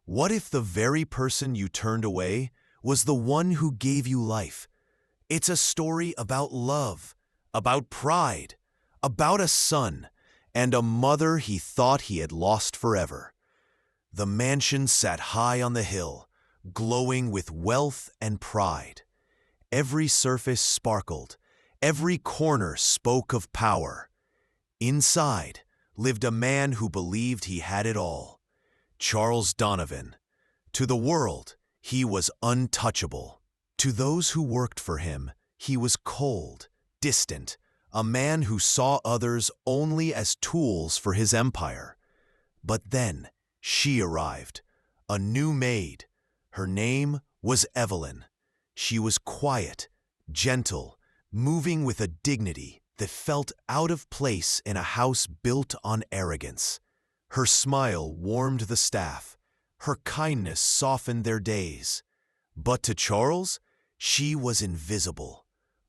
What if the very person you turned away was the one who gave you life? It's a story about love, about pride, about a son and a mother he thought he had lost forever. The mansion sat high on the hill, glowing with wealth and pride. Every surface sparkled, every corner spoke of power. Inside lived a man who believed he had it all, Charles Donovan. To the world, he was untouchable. To those who worked for him, he was cold, distant, a man who saw others only as tools for his empire. But then she arrived, a new maid. Her name was Evelyn. She was quiet, gentle, moving with a dignity that felt out of place in a house built on arrogance. Her smile warmed the staff. Her kindness softened their days. But to Charles, she was invisible,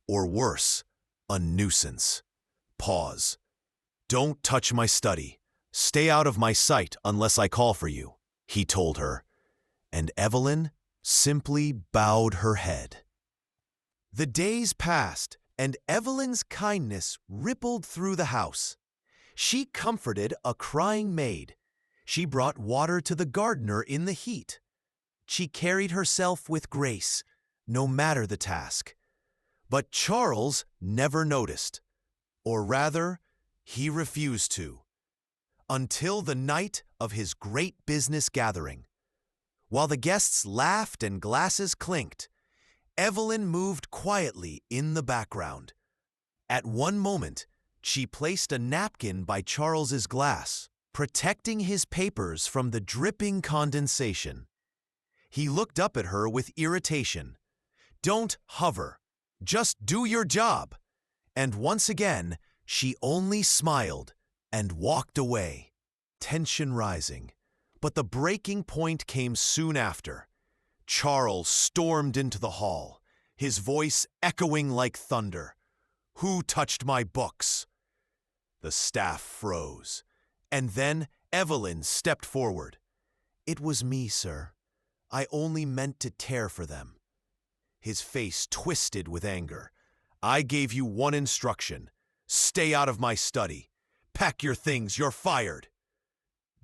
or worse, a nuisance. Pause. "Don't touch my study. Stay out of my sight unless I call for you," he told her. And Evelyn simply bowed her head. The days passed, and Evelyn's kindness rippled through the house. She comforted a crying maid. She brought water to the gardener in the heat. She carried herself with grace, no matter the task. But Charles never noticed, or rather, he refused to, until the night of his great business gathering. While the guests laughed and glasses clinked, Evelyn moved quietly in the background. At one moment, she placed a napkin by Charles's glass, protecting his papers from the dripping condensation. He looked up at her with irritation. "Don't hover. Just do your job." And once again, she only smiled and walked away, tension rising. But the breaking point came soon after. Charles stormed into the hall, his voice echoing like thunder. "Who touched my books?" The staff froze, and then Evelyn stepped forward. "It was me, sir. I only meant to tear for them." His face twisted with anger. "I gave you one instruction. Stay out of my study. Pack your things, you're fired."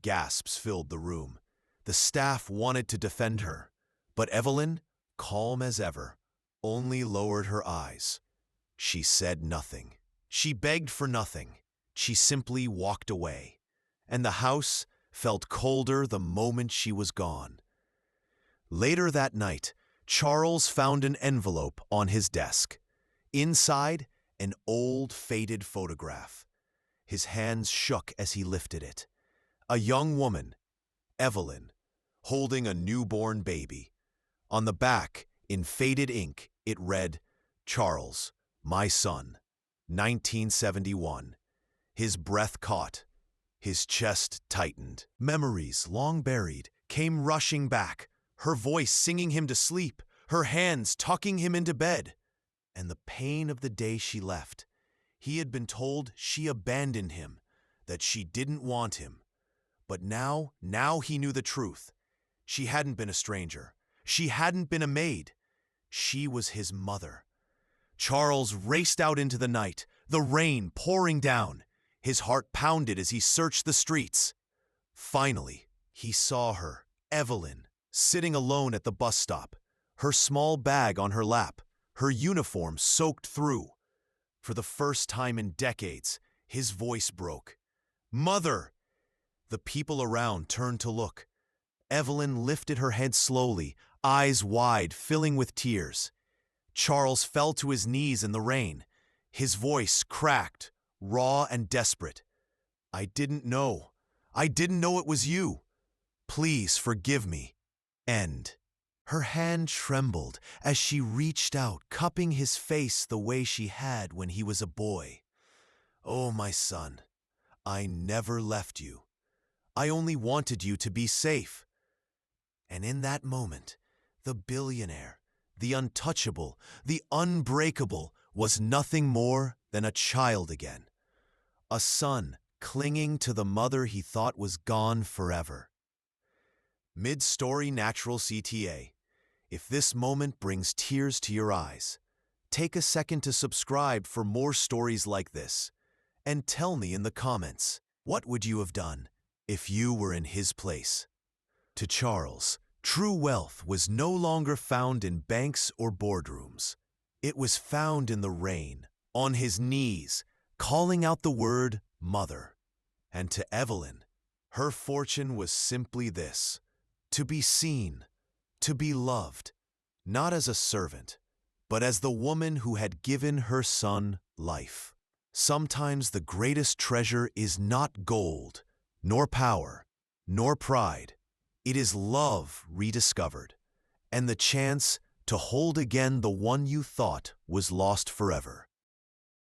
Gasps filled the room. The staff wanted to defend her, but Evelyn, calm as ever, only lowered her eyes. She said nothing. She begged for nothing. She simply walked away, and the house felt colder the moment she was gone. Later that night, Charles found an envelope on his desk. Inside, an old, faded photograph. His hands shook as he lifted it. A young woman, Evelyn, holding a newborn baby. On the back, in faded ink, it read, "Charles, my son, 1971. His breath caught. His chest tightened. Memories, long buried, came rushing back, her voice singing him to sleep, her hands tucking him into bed. And the pain of the day she left. He had been told she abandoned him, that she didn't want him. But now he knew the truth. She hadn't been a stranger. She hadn't been a maid. She was his mother. Charles raced out into the night, the rain pouring down. His heart pounded as he searched the streets. Finally, he saw her, Evelyn, sitting alone at the bus stop, her small bag on her lap, her uniform soaked through. For the first time in decades, his voice broke. "Mother!" The people around turned to look. Evelyn lifted her head slowly, eyes wide, filling with tears. Charles fell to his knees in the rain. His voice cracked, raw and desperate. "I didn't know. I didn't know it was you. Please forgive me." End. Her hand trembled as she reached out, cupping his face the way she had when he was a boy. "Oh, my son, I never left you. I only wanted you to be safe." And in that moment, the billionaire, the untouchable, the unbreakable, was nothing more than a child again. A son clinging to the mother he thought was gone forever. Mid-story natural CTA. If this moment brings tears to your eyes, take a second to subscribe for more stories like this. And tell me in the comments, what would you have done if you were in his place? To Charles, true wealth was no longer found in banks or boardrooms. It was found in the rain, on his knees, calling out the word mother. And to Evelyn, her fortune was simply this: to be seen, to be loved, not as a servant, but as the woman who had given her son life. Sometimes the greatest treasure is not gold, nor power, nor pride. It is love rediscovered, and the chance to hold again the one you thought was lost forever.